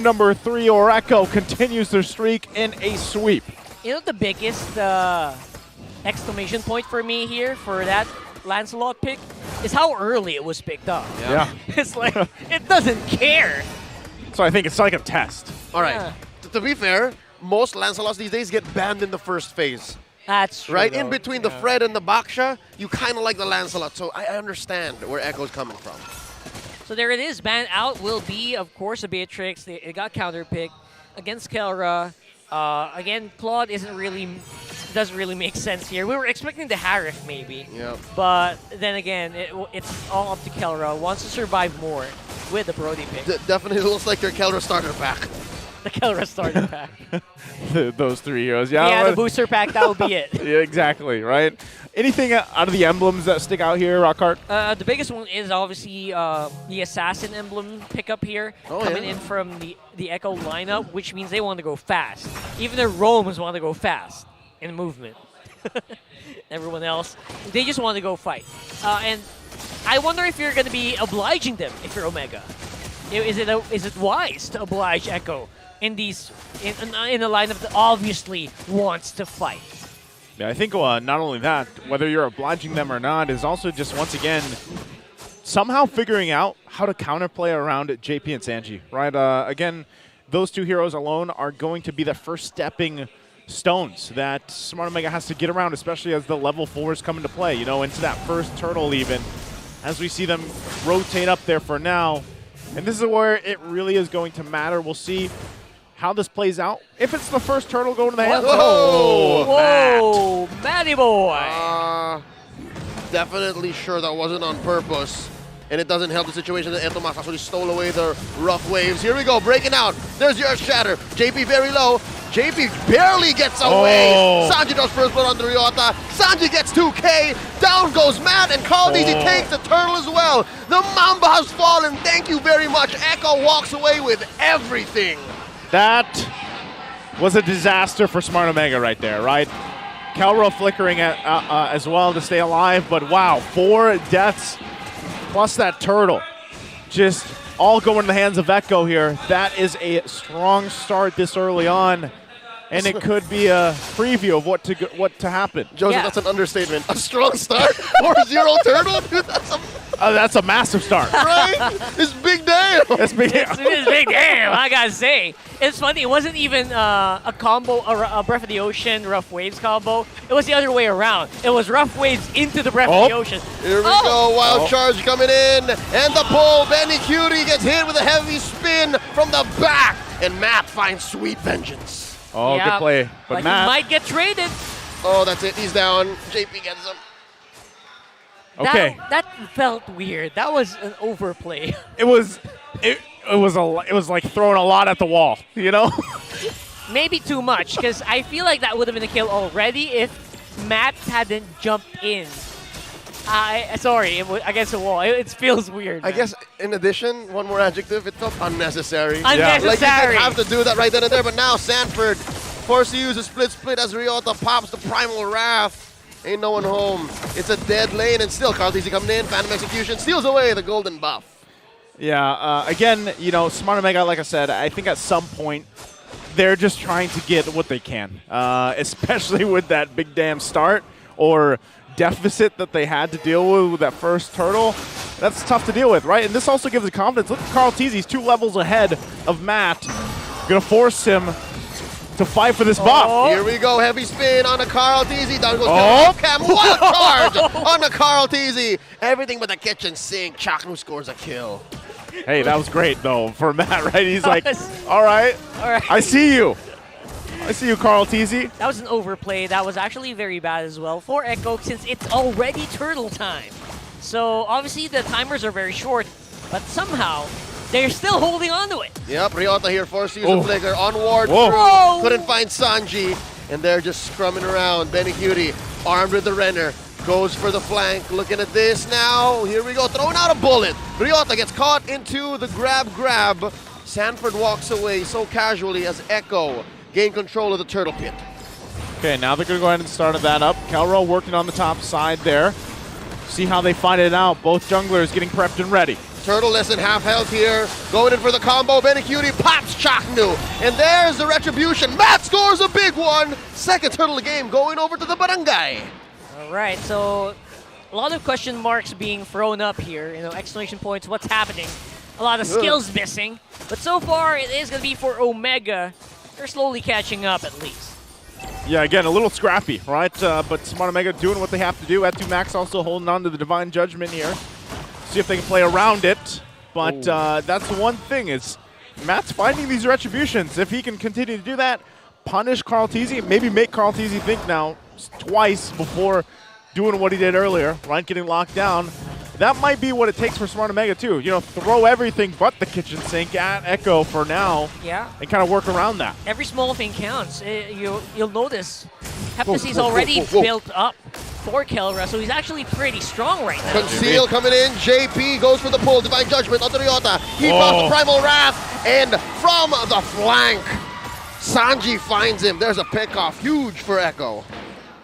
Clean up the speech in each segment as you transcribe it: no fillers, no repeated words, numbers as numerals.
Number 3, Oreko, continues their streak in a sweep. You know the biggest exclamation point for me here for that Lancelot pick is how early it was picked up. Yeah. It's like, it doesn't care. So I think it's like a test. All right. Yeah. To be fair, most Lancelots these days get banned in the first phase. That's true. Right? Though. In between the Fred and the Baksha, you kind of like the Lancelot. So I understand where Echo's coming from. So there it is. Ban out will be, of course, a Beatrix. It got counterpicked against Kelra. Again, Claude doesn't really make sense here. We were expecting the Harif maybe. Yep. But then again, it's all up to Kelra. Wants to survive more with the Brody pick. Definitely looks like their Kelra starter pack. The Kelra starter pack. Those 3 heroes. Yeah, the booster pack, that would be it. Yeah, exactly, right? Anything out of the emblems that stick out here, Rockhart? The biggest one is obviously the Assassin emblem pickup here, coming in from the Echo lineup, which means they want to go fast. Even their roams want to go fast in movement. Everyone else, they just want to go fight. And I wonder if you're going to be obliging them if you're Omega. Is it wise to oblige Echo in a lineup that obviously wants to fight? Yeah, I think not only that, whether you're obliging them or not, is also just, once again, somehow figuring out how to counterplay around JP and Sanji, right? Again, those 2 heroes alone are going to be the first stepping stones that Smart Omega has to get around, especially as the level 4s come into play, you know, into that first turtle even, as we see them rotate up there for now. And this is where it really is going to matter. We'll see how this plays out. If it's the first turtle going to the hands. Whoa, Matty boy. Definitely sure that wasn't on purpose. And it doesn't help the situation that Entomax actually stole away the rough waves. Here we go, breaking out. There's your shatter. JP very low. JP barely gets away. Sanji does first blood on the Ryota. Sanji gets 2K. Down goes Matt, and Carl Easy takes the turtle as well. The Mamba has fallen. Thank you very much. Echo walks away with everything. That was a disaster for Smart Omega right there, right? Kelra flickering as well to stay alive, but wow, 4 deaths plus that turtle. Just all going in the hands of Echo here. That is a strong start this early on, and it could be a preview of what to happen. Joseph, that's an understatement. A strong start? 4-0 turtle? Dude, that's a massive start. Right? It's big damn. It's big damn. It's big damn, I gotta say. It's funny, it wasn't even a combo, a Breath of the Ocean, Rough Waves combo. It was the other way around. It was Rough Waves into the Breath of the Ocean. Here we go, wild charge coming in. And the pull, Benny Cutie gets hit with a heavy spin from the back. And Matt finds sweet vengeance. Oh, good play. But Matt he might get traded. Oh, that's it. He's down. JP gets him. Okay. That felt weird. That was an overplay. It was like throwing a lot at the wall, you know? Maybe too much, because I feel like that would have been a kill already if Matt hadn't jumped in. Sorry, against the wall. It feels weird. I guess, in addition, one more adjective, it felt unnecessary. Unnecessary. Like, you didn't have to do that right then and there, but now Sanford forced to use a split as Ryota pops the Primal Wrath. Ain't no one home. It's a dead lane, and still Carl Easy coming in. Phantom Execution steals away the golden buff. Yeah, again, you know, Smart Omega, like I said, I think at some point they're just trying to get what they can, especially with that big damn start or deficit that they had to deal with that first turtle. That's tough to deal with, right? And this also gives the confidence. Look at Carl Teasy, he's 2 levels ahead of Matt. Gonna force him to fight for this buff. Here we go, heavy spin on the Carl Teasy. Down goes Cam. Wild charge on the Carl Teasy. Everything but the kitchen sink. Chaknu scores a kill. Hey, that was great, though, for Matt, right? He's like, all right, I see you. I see you, Carl Teasy. That was an overplay. That was actually very bad as well for Echo since it's already turtle time. So obviously the timers are very short, but somehow they're still holding on to it. Yep, Ryota here forced to use a flicker on ward Whoa. Couldn't find Sanji, and they're just scrumming around. Benny Cutie armed with the Renner. Goes for the flank, looking at this now. Here we go, throwing out a bullet. Ryota gets caught into the grab. Sanford walks away so casually as Echo gain control of the turtle pit. Okay, now they're going to go ahead and start that up. Calro working on the top side there. See how they find it out. Both junglers getting prepped and ready. Turtle less than half health here. Going in for the combo. Benecutie pops Chaknu. And there's the retribution. Matt scores a big one. Second turtle of the game going over to the barangay. All right, so a lot of question marks being thrown up here. You know, exclamation points, what's happening? A lot of skills missing. But so far, it is going to be for Omega. They're slowly catching up at least. Yeah, again, a little scrappy, right? But Smart Omega doing what they have to do. At 2 Max also holding on to the Divine Judgment here. See if they can play around it. But that's the one thing is Matt's finding these retributions. If he can continue to do that, punish Carl Teasy, maybe make Carl Teasy think now twice before doing what he did earlier, right? Getting locked down. That might be what it takes for Smart Omega too. You know, throw everything but the kitchen sink at Echo for now. Yeah. And kind of work around that. Every small thing counts. You'll notice Heptasy's already built up for Kelra, so he's actually pretty strong right now. Conceal coming in. JP goes for the pull. Divine Judgment onto Ryota. He drops the Primal Wrath. And from the flank, Sanji finds him. There's a pickoff. Huge for Echo.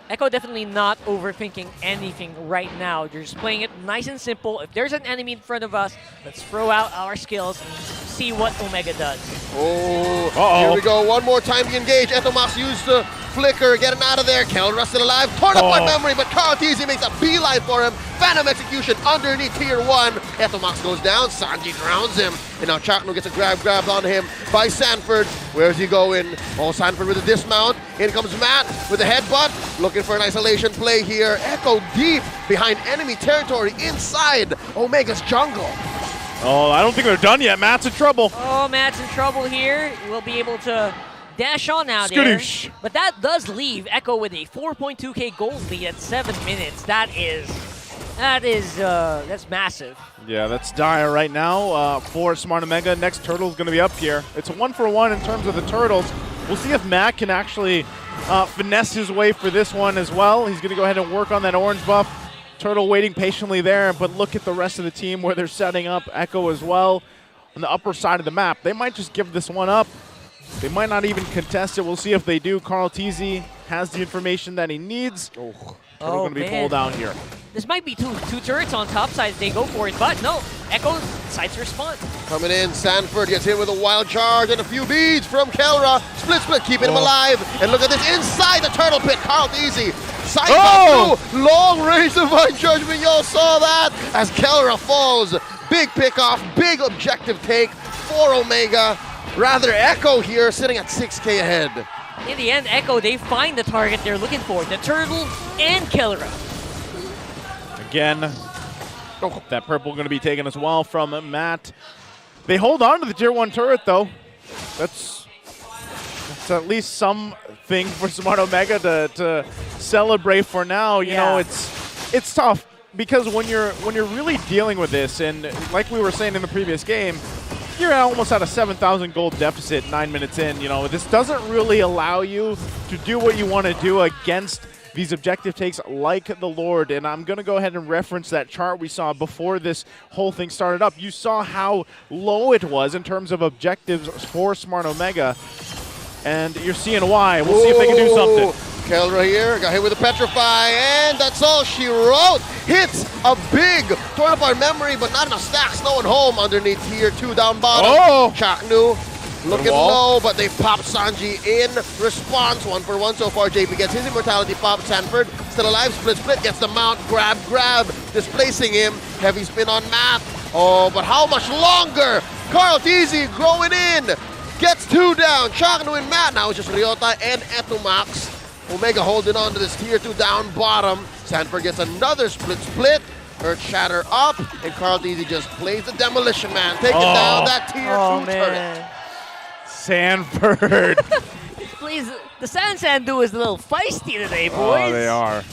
Echo definitely not overthinking anything right now. They're just playing it nice and simple. If there's an enemy in front of us, let's throw out our skills and see what Omega does. Here we go. One more time to engage. Etomax used the flicker, getting out of there. Kelra still alive. Torn up by memory, but Carl Teasy makes a beeline for him. Phantom execution underneath tier 1. Etomax goes down. Sanji drowns him. And now Chakno gets a grab on him by Sanford. Where's he going? Oh, Sanford with a dismount. In comes Matt with a headbutt. Looking for an isolation play here. Echo deep behind enemy territory inside Omega's jungle. Oh, I don't think they're done yet. Matt's in trouble. Oh, Matt's in trouble here. We'll be able to dash on out there. But that does leave Echo with a 4.2k gold lead at 7 minutes. That's massive. Yeah, that's dire right now for Smart Omega. Next Turtle's going to be up here. It's a 1-for-1 in terms of the Turtles. We'll see if Matt can actually finesse his way for this one as well. He's going to go ahead and work on that orange buff. Turtle waiting patiently there, but look at the rest of the team where they're setting up. Echo as well on the upper side of the map. They might just give this one up. They might not even contest it. We'll see if they do. Carl Teasy has the information that he needs. Turtle going to be pulled down here. This might be two turrets on top side. They go for it, but no. Echo decides to respond. Coming in, Sanford gets hit with a wild charge and a few beads from Kelra. Split, keeping him alive. And look at this inside the turtle pit. Carl Teasy. Side through. Long range Divine Judgment. Y'all saw that as Kelra falls. Big pickoff, big objective take for Omega. Rather, Echo here sitting at 6k ahead. In the end, Echo, they find the target they're looking for. The turtle and Kelra. Again, that purple going to be taken as well from Matt. They hold on to the tier 1 turret, though. That's at least something for Smart Omega to celebrate for now. You know, it's tough because when you're really dealing with this, and like we were saying in the previous game, you're almost at a 7,000 gold deficit 9 minutes in. You know, this doesn't really allow you to do what you want to do against these objective takes like the Lord. And I'm going to go ahead and reference that chart we saw before this whole thing started up. You saw how low it was in terms of objectives for Smart Omega. And you're seeing why. We'll see if they can do something. Kelra here, got hit with a Petrify, and that's all she wrote. Hits a big, torn apart memory, but not enough stacks. No one home underneath tier 2 down bottom. Chaknu looking low, but they popped Sanji in response. 1-for-1 so far. JP gets his immortality pop. Sanford still alive. Split, gets the mount. Grab, displacing him. Heavy spin on Matt. Oh, but how much longer? Carl Teasy growing in. Gets 2 down. Chaknu and Matt. Now it's just Ryota and Etomax. Omega holding on to this tier 2 down bottom. Sanford gets another split. Earth Shatter up, and Carl Teasy just plays the Demolition Man, taking down that tier 2 turret. Sanford. Please, the Sandu is a little feisty today, boys. Oh, they are.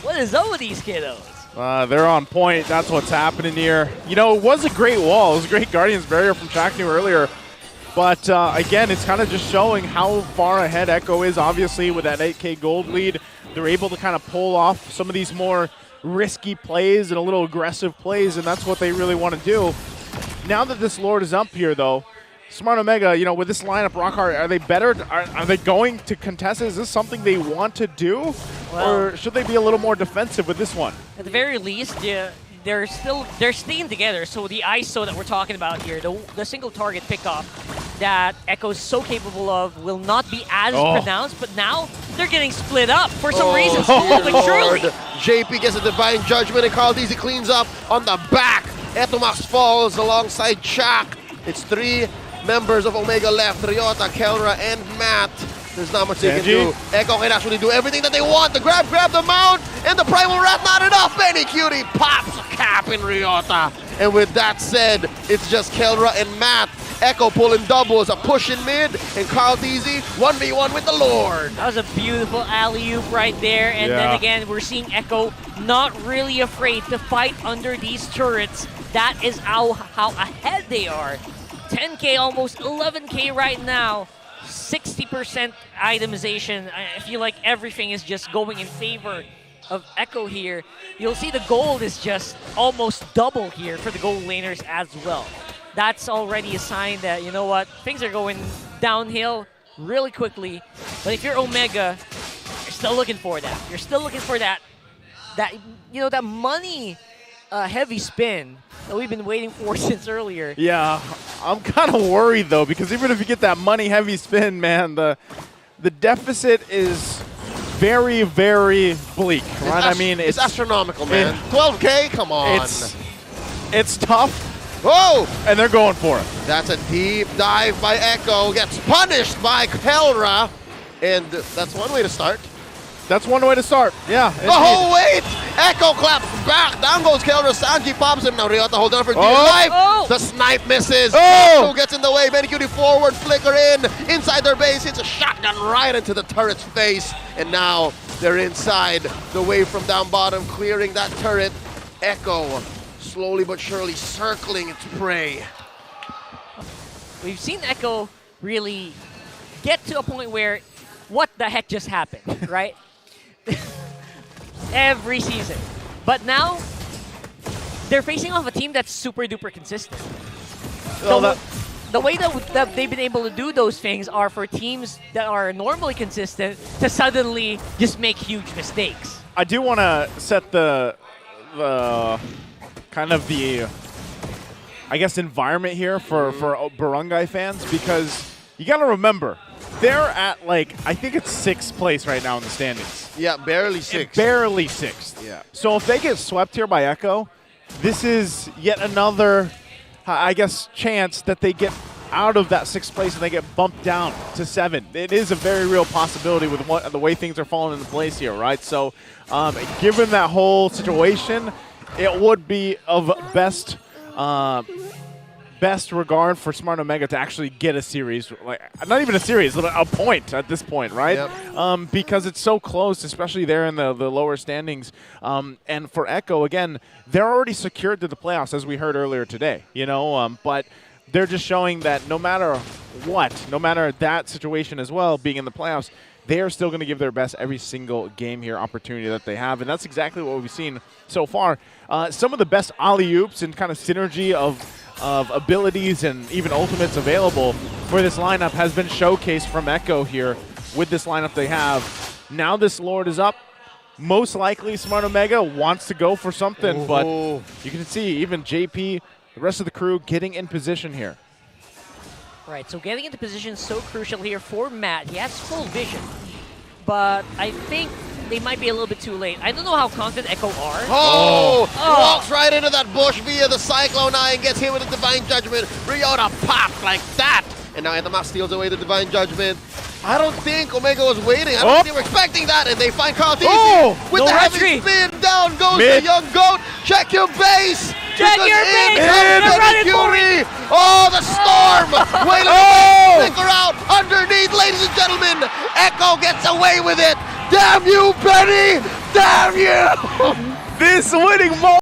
What is up with these kiddos? They're on point. That's what's happening here. You know, it was a great wall. It was a great Guardian's Barrier from Chaknu earlier. But again, it's kind of just showing how far ahead Echo is. Obviously, with that 8k gold lead, they're able to kind of pull off some of these more risky plays and a little aggressive plays, and that's what they really want to do. Now that this Lord is up here, though, Smart Omega, you know, with this lineup, Rockhart, are they better? Are they going to contest? Is this something they want to do? Or should they be a little more defensive with this one? At the very least, they're staying together. So the ISO that we're talking about here, the single target pickoff that Echo's so capable of will not be as pronounced, but now they're getting split up for some reason. Slowly but surely. JP gets a Divine Judgment and Carl Deasy cleans up on the back. Etomax falls alongside Chak. It's 3 members of Omega left, Ryota, Kelra, and Matt. There's not much they can do. Echo can actually do everything that they want. The grab the mount, and the Primal Wrath not enough. Benny Cutie pops a cap in Ryota. And with that said, it's just Kelra and Matt. Echo pulling doubles, a push in mid, and Carl Deasy 1v1 with the Lord. That was a beautiful alley-oop right there, and then again, we're seeing Echo not really afraid to fight under these turrets. That is how ahead they are. 10K, almost 11K right now. 60% itemization. I feel like everything is just going in favor of Echo here. You'll see the gold is just almost double here for the gold laners as well. That's already a sign that, you know what, things are going downhill really quickly. But if you're Omega, you're still looking for that. You're still looking for that money heavy spin that we've been waiting for since earlier. Yeah, I'm kind of worried though, because even if you get that money heavy spin, man, the deficit is very, very bleak, right? I mean, it's astronomical, man. 12K, come on. It's tough. Whoa! And they're going for it. That's a deep dive by Echo. Gets punished by Kelra. And that's one way to start. That's one way to start, yeah. Oh, wait! Echo claps back. Down goes Kelra. Sanji pops him. Now Ryota hold on for dear life. The snipe misses. Echo gets in the way. Benny Cutie forward. Flicker in. Inside their base. Hits a shotgun right into the turret's face. And now they're inside. The wave from down bottom clearing that turret. Echo slowly but surely circling its prey. We've seen Echo really get to a point where what the heck just happened, right? Every season. But now, they're facing off a team that's super duper consistent. The way that they've been able to do those things are for teams that are normally consistent to suddenly just make huge mistakes. I do want to set the kind of the, I guess, environment here for Barangay fans, because you got to remember, they're at, like, I think it's 6th place right now in the standings. Yeah, barely 6th. Barely 6th. Yeah. So if they get swept here by Echo, this is yet another, I guess, chance that they get out of that 6th place and they get bumped down to 7. It is a very real possibility with the way things are falling into place here, right? So given that whole situation, it would be of best regard for Smart Omega to actually get a series, like not even a series, a point at this point, right? Yep. Because it's so close, especially there in the lower standings. And for Echo, again, they're already secured to the playoffs, as we heard earlier today, you know, but they're just showing that no matter what, no matter that situation as well, being in the playoffs, they are still going to give their best every single game here, opportunity that they have. And that's exactly what we've seen so far. Some of the best alley-oops and kind of synergy of abilities and even ultimates available for this lineup has been showcased from Echo here with this lineup they have. Now this Lord is up. Most likely Smart Omega wants to go for something, but you can see even JP, the rest of the crew getting in position here. Right, so getting into position is so crucial here for Matt. He has full vision, but I think they might be a little bit too late. I don't know how confident Echo are. Walks right into that bush via the Cyclone Eye and gets hit with a Divine Judgment. Ryota popped like that. And now Etomax steals away the Divine Judgment. I don't think Omega was waiting. I don't think they were expecting that. And they find Carl Deasy with the heavy spin. Down goes the young goat. Check your base. Check your base. Oh, the storm. Wait a minute. Flicker out underneath, ladies and gentlemen. Echo gets away with it. Damn you, Benny! Damn you! This winning moment.